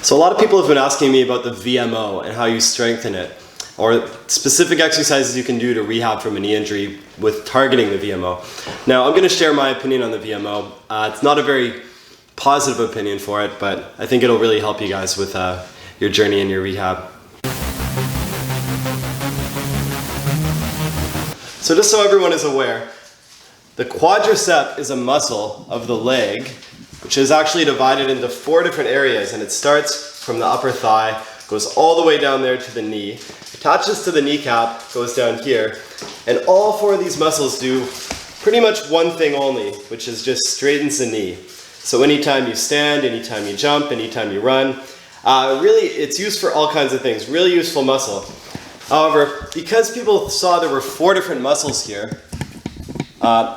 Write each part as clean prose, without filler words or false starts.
So a lot of people have been asking me about the VMO and how you strengthen it, or specific exercises you can do to rehab from a knee injury with targeting the VMO. Now I'm going to share my opinion on the VMO. It's not a very positive opinion for it, but I think it'll really help you guys with your journey and your rehab. So just so everyone is aware, the quadricep is a muscle of the leg which is actually divided into 4 different areas, and it starts from the upper thigh, goes all the way down there to the knee, attaches to the kneecap, goes down here, and all 4 of these muscles do pretty much one thing only, which is just straightens the knee. So anytime you stand, anytime you jump, anytime you run, really it's used for all kinds of things, really useful muscle. However, because people saw there were 4 different muscles here,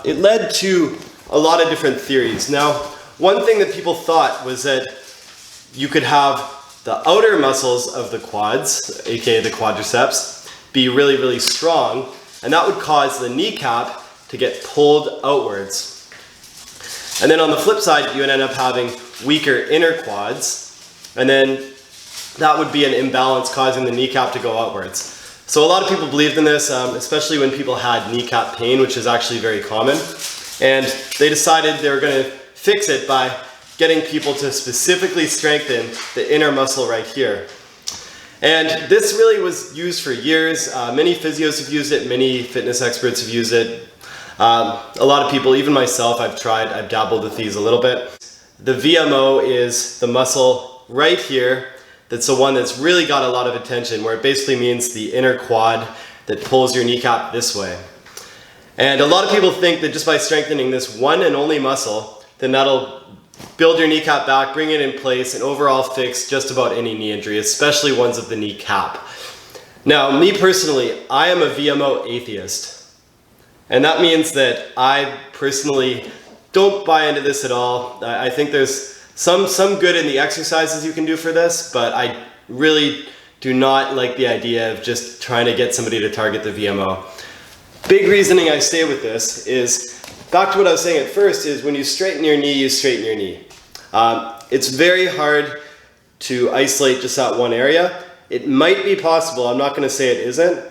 it led to a lot of different theories. Now, one thing that people thought was that you could have the outer muscles of the quads, aka the quadriceps, be really, really strong, and that would cause the kneecap to get pulled outwards. And then on the flip side, you would end up having weaker inner quads, and then that would be an imbalance causing the kneecap to go outwards. So a lot of people believed in this, especially when people had kneecap pain, which is actually very common. And they decided they were going to fix it by getting people to specifically strengthen the inner muscle right here. And this really was used for years. Many physios have used it, many fitness experts have used it. A lot of people, even myself, I've dabbled with these a little bit. The VMO is the muscle right here. That's the one that's really got a lot of attention, where it basically means the inner quad that pulls your kneecap this way. And a lot of people think that just by strengthening this one and only muscle, then that'll build your kneecap back, bring it in place, and overall fix just about any knee injury, especially ones of the kneecap. Now, me personally, I am a VMO atheist. And that means that I personally don't buy into this at all. I think there's some good in the exercises you can do for this, but I really do not like the idea of just trying to get somebody to target the VMO. Big reasoning I say with this is, back to what I was saying at first, is when you straighten your knee, you straighten your knee. It's very hard to isolate just that one area. It might be possible, I'm not going to say it isn't,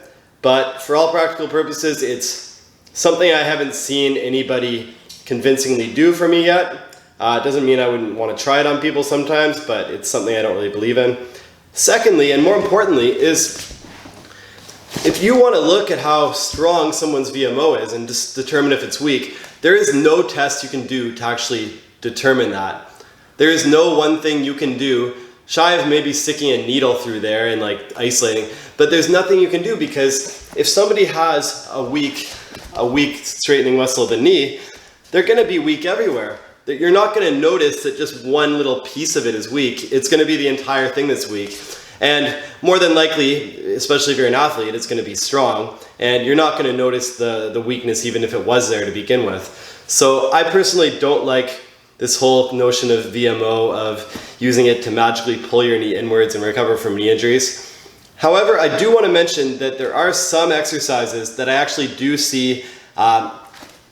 but for all practical purposes, it's something I haven't seen anybody convincingly do for me yet. It doesn't mean I wouldn't want to try it on people sometimes, but it's something I don't really believe in. Secondly, and more importantly, is if you want to look at how strong someone's VMO is and just determine if it's weak, there is no test you can do to actually determine that. There is no one thing you can do, shy of maybe sticking a needle through there and like isolating, but there's nothing you can do, because if somebody has a weak straightening muscle of the knee, they're going to be weak everywhere. You're not going to notice that just one little piece of it is weak. It's going to be the entire thing that's weak. And more than likely, especially if you're an athlete, it's going to be strong, and you're not going to notice the weakness even if it was there to begin with. So I personally don't like this whole notion of VMO, of using it to magically pull your knee inwards and recover from knee injuries. However, I do want to mention that there are some exercises that I actually do see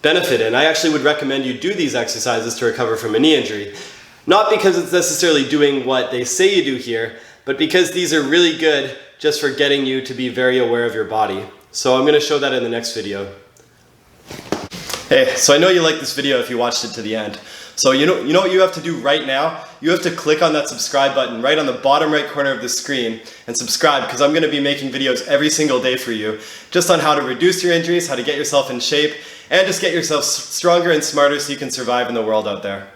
benefit in. I actually would recommend you do these exercises to recover from a knee injury. Not because it's necessarily doing what they say you do here, but because these are really good just for getting you to be very aware of your body. So I'm going to show that in the next video. Hey, so I know you liked this video if you watched it to the end. So you know what you have to do right now? You have to click on that subscribe button right on the bottom right corner of the screen and subscribe, because I'm going to be making videos every single day for you just on how to reduce your injuries, how to get yourself in shape, and just get yourself stronger and smarter so you can survive in the world out there.